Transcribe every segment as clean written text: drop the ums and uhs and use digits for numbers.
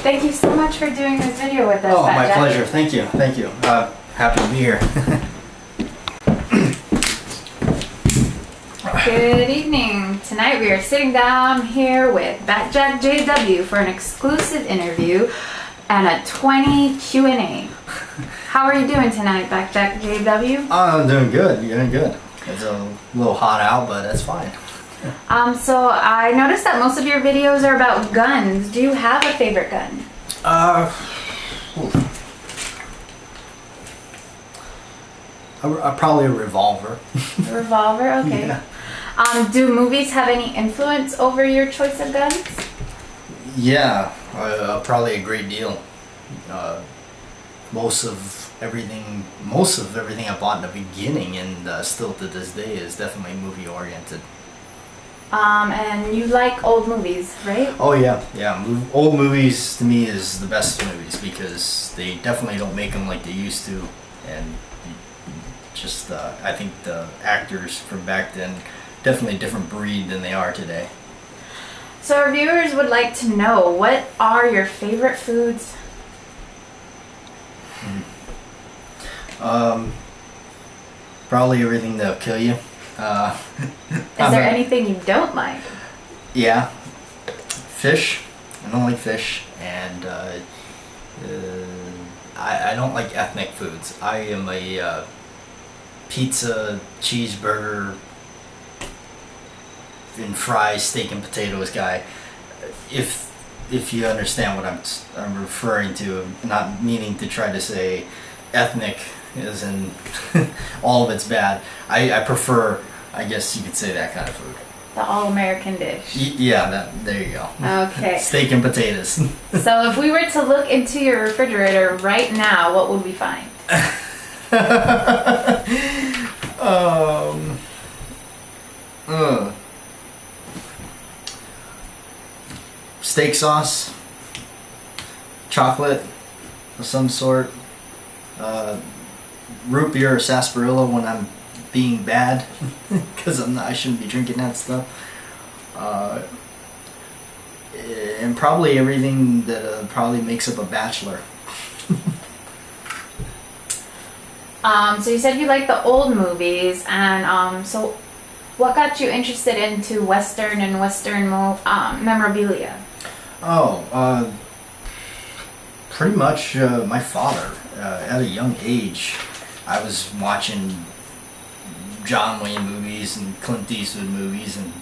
Thank you so much for doing this video with us. Oh, my BATJAC. pleasure. Thank you. Thank you. Happy to be here. Good evening. Tonight we are sitting down here with BATJAC J.W. for an exclusive interview and a 20 Q&A. How are you doing tonight, BATJAC J.W.? I'm doing good. You're doing good. It's a little hot out, but that's fine. So I noticed that most of your videos are about guns. Do you have a favorite gun? Probably a revolver. A revolver? Okay. Yeah. Do movies have any influence over your choice of guns? Yeah, probably a great deal. Most of everything I bought in the beginning and still to this day is definitely movie oriented. And you like old movies, right? Oh yeah, yeah. Old movies to me is the best movies because they definitely don't make them like they used to, and just I think the actors from back then definitely a different breed than they are today. So our viewers would like to know, what are your favorite foods? Probably everything that'll kill you. Is there anything you don't like? Yeah, fish. I don't like fish, and I don't like ethnic foods. I am a pizza, cheeseburger, and fries, steak and potatoes guy. If you understand what I'm referring to, not meaning to try to say ethnic as in all of it's bad. I prefer, I guess you could say, that kind of food. The all-American dish. Yeah, there you go. Okay. Steak and potatoes. So if we were to look into your refrigerator right now, what would we find? Steak sauce, chocolate of some sort, root beer or sarsaparilla when I'm being bad, because I shouldn't be drinking that stuff, and probably everything that probably makes up a bachelor. So you said you like the old movies, and so what got you interested into Western and Western memorabilia? Pretty much my father. At a young age, I was watching John Wayne movies and Clint Eastwood movies and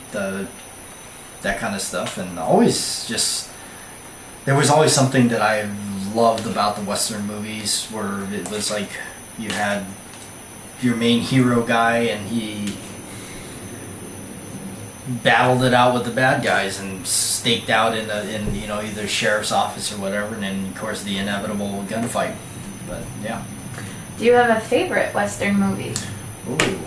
that kind of stuff, and there was always something that I loved about the Western movies, where it was like you had your main hero guy and he battled it out with the bad guys and staked out in either sheriff's office or whatever, and then of course the inevitable gunfight. But yeah. Do you have a favorite Western movie? Ooh.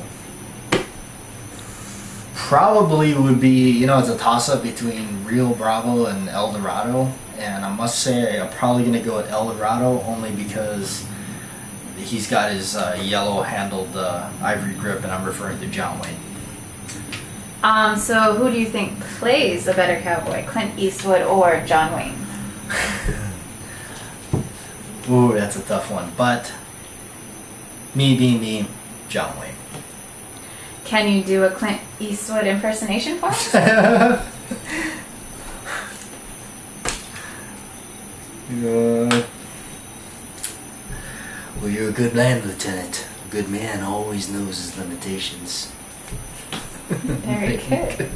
Probably would be, it's a toss-up between Rio Bravo and El Dorado, and I must say I'm probably going to go with El Dorado only because he's got his yellow-handled ivory grip, and I'm referring to John Wayne. So who do you think plays a better cowboy, Clint Eastwood or John Wayne? Ooh, that's a tough one, but me being me, John Wayne. Can you do a Clint Eastwood impersonation for us? Well, you're a good man, Lieutenant. A good man always knows his limitations. Very good.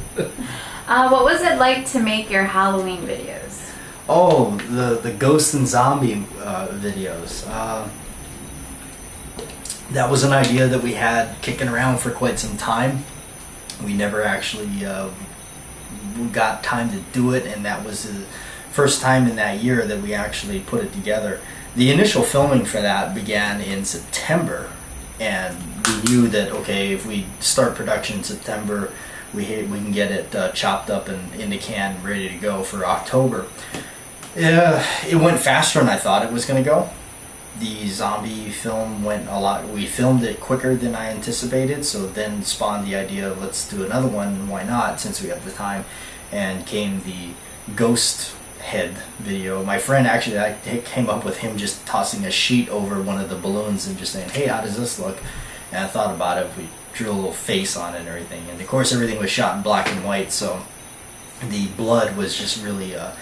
What was it like to make your Halloween videos? Oh, the ghost and zombie videos. That was an idea that we had kicking around for quite some time. We never actually got time to do it, and that was the first time in that year that we actually put it together. The initial filming for that began in September, and we knew that, okay, if we start production in September, we can get it chopped up and in the can, ready to go for October. It went faster than I thought it was going to go. The zombie film went a lot. We filmed it quicker than I anticipated, so then spawned the idea of let's do another one, why not, since we have the time, and came the ghost head video. My friend actually, I came up with him just tossing a sheet over one of the balloons and just saying, "Hey, how does this look?" And I thought about it. We drew a little face on it and everything. And of course, everything was shot in black and white, so the blood was just really, it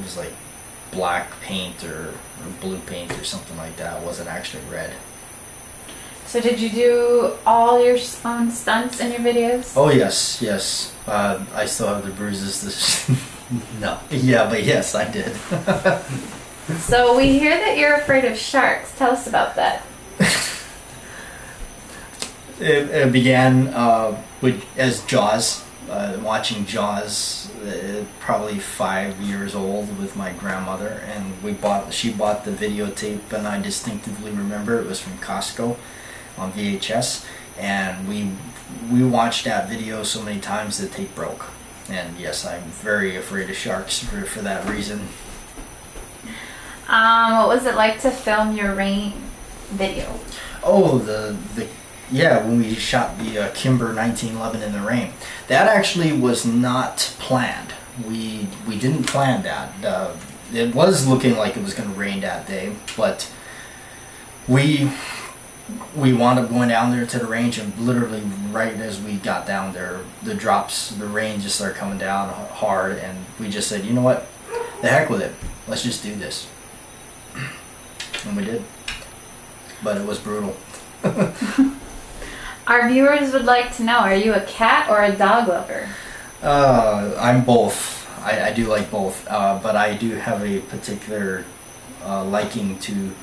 was like black paint or blue paint or something like that. It wasn't actually red. So did you do all your own stunts in your videos? Oh yes, yes. I still have the bruises. No. Yeah, but yes, I did. So we hear that you're afraid of sharks. Tell us about that. It began as Jaws, watching Jaws, probably 5 years old with my grandmother, and she bought the videotape, and I distinctively remember it was from Costco on VHS, and we watched that video so many times the tape broke. And yes, I'm very afraid of sharks for that reason. What was it like to film your rain video? Oh, yeah, when we shot the Kimber 1911 in the rain. That actually was not planned. We didn't plan that. It was looking like it was going to rain that day, but we wound up going down there to the range, and literally right as we got down there, the rain just started coming down hard, and we just said, you know what, the heck with it, let's just do this. And we did. But it was brutal. Our viewers would like to know, are you a cat or a dog lover? I'm both. I do like both, but I do have a particular liking to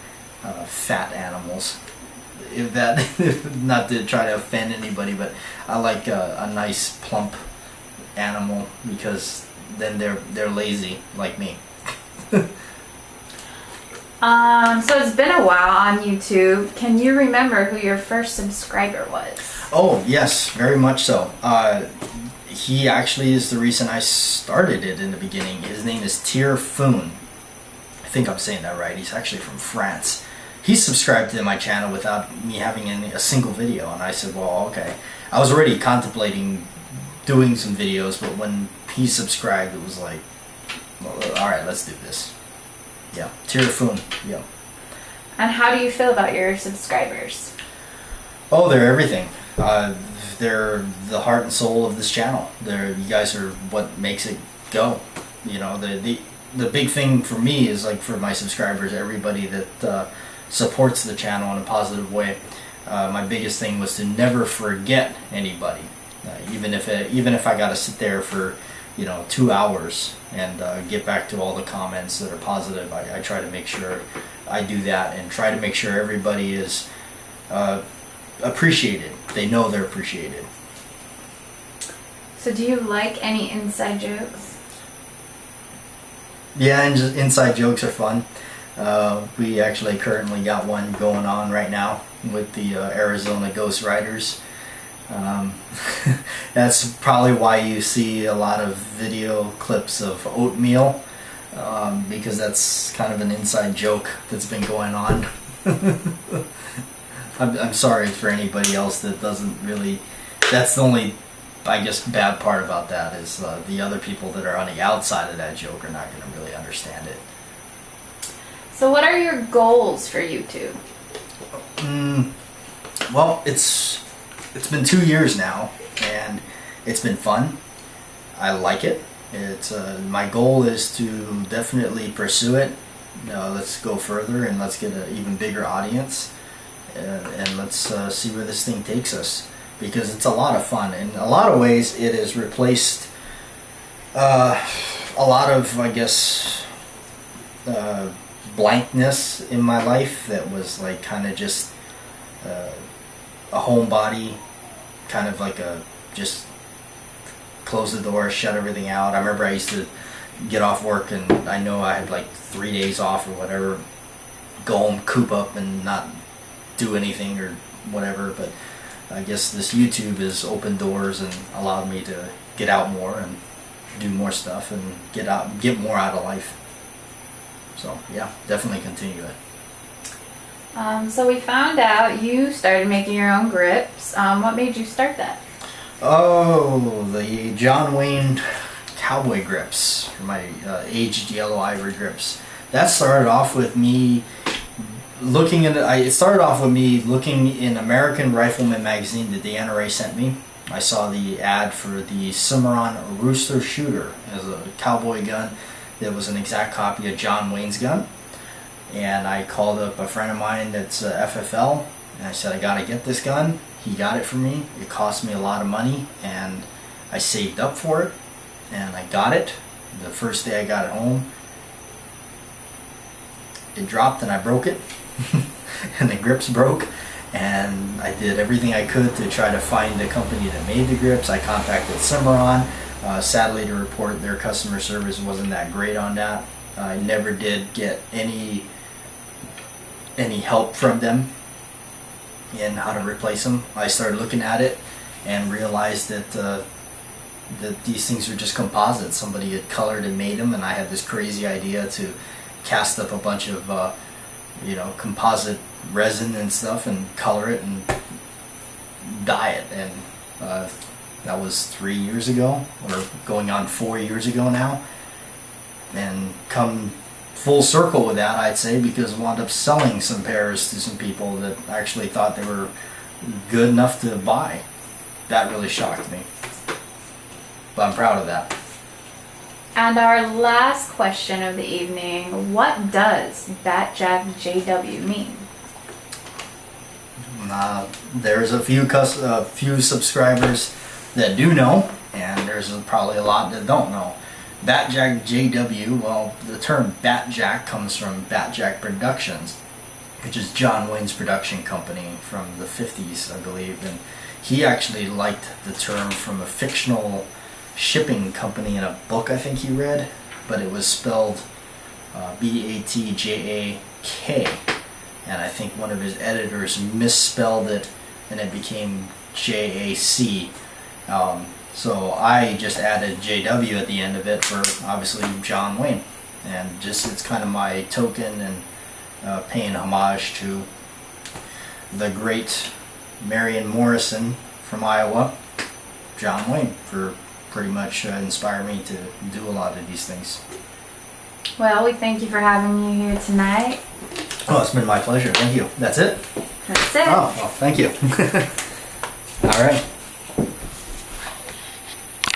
fat animals. Not to try to offend anybody, but I like a nice plump animal, because then they're lazy like me. So it's been a while on YouTube. Can you remember who your first subscriber was? Oh yes, very much so. He actually is the reason I started it in the beginning. His name is Foon. I think I'm saying that right. He's actually from France. He subscribed to my channel without me having a single video, and I said, well, okay. I was already contemplating doing some videos, but when he subscribed, it was like, well, all right, let's do this. Yeah, Foon. Yeah. And how do you feel about your subscribers? Oh, they're everything. They're the heart and soul of this channel. You guys are what makes it go. You know, the big thing for me is, like, for my subscribers, everybody that supports the channel in a positive way. My biggest thing was to never forget anybody, even if I got to sit there for 2 hours and get back to all the comments that are positive. I try to make sure I do that and try to make sure everybody is appreciated. They know they're appreciated. So do you like any inside jokes? Yeah, and just inside jokes are fun. We actually currently got one going on right now with the Arizona Ghost Riders. That's probably why you see a lot of video clips of oatmeal, because that's kind of an inside joke that's been going on. I'm sorry for anybody else that doesn't really. That's the only, I guess, bad part about that is the other people that are on the outside of that joke are not going to really understand it. So what are your goals for YouTube? Well, it's been 2 years now, and it's been fun. I like it. It's my goal is to definitely pursue it. Let's go further and let's get an even bigger audience, and let's see where this thing takes us, because it's a lot of fun. In a lot of ways, it has replaced a lot of, I guess, blankness in my life that was like kind of just a homebody, kind of like just close the door, shut everything out. I remember I used to get off work, and I know I had like 3 days off or whatever, go home, coop up, and not do anything or whatever. But I guess this YouTube has opened doors and allowed me to get out more and do more stuff and get more out of life. So yeah, definitely continue it. So we found out you started making your own grips. What made you start that? Oh, the John Wayne cowboy grips. my aged yellow ivory grips. That started off with me looking in. It started off with me looking in American Rifleman magazine that the NRA sent me. I saw the ad for the Cimarron Rooster Shooter as a cowboy gun that was an exact copy of John Wayne's gun. And I called up a friend of mine that's FFL, and I said, I gotta get this gun. He got it for me. It cost me a lot of money, and I saved up for it, and I got it. The first day I got it home, it dropped and I broke it, and the grips broke. And I did everything I could to try to find the company that made the grips. I contacted Cimarron. Sadly to report, their customer service wasn't that great on that. I never did get any help from them in how to replace them. I started looking at it and realized that that these things were just composites. Somebody had colored and made them, and I had this crazy idea to cast up a bunch of composite resin and stuff and color it and dye it. And that was 3 years ago, or going on 4 years ago now. And come full circle with that, I'd say, because I wound up selling some pairs to some people that actually thought they were good enough to buy. That really shocked me. But I'm proud of that. And our last question of the evening, what does BATJAC J.W. mean? There's a few subscribers that do know, and there's probably a lot that don't know. BATJAC J.W., well, the term BATJAC comes from BATJAC Productions, which is John Wayne's production company from the 50s, I believe. And he actually liked the term from a fictional shipping company in a book I think he read, but it was spelled BATJAK, and I think one of his editors misspelled it and it became JAC. So I just added JW at the end of it for obviously John Wayne, and just it's kind of my token and paying homage to the great Marion Morrison from Iowa, John Wayne, for pretty much inspire me to do a lot of these things. Well, we thank you for having you here tonight. Oh, it's been my pleasure. Thank you. That's it? That's it. Oh, well, thank you. All right.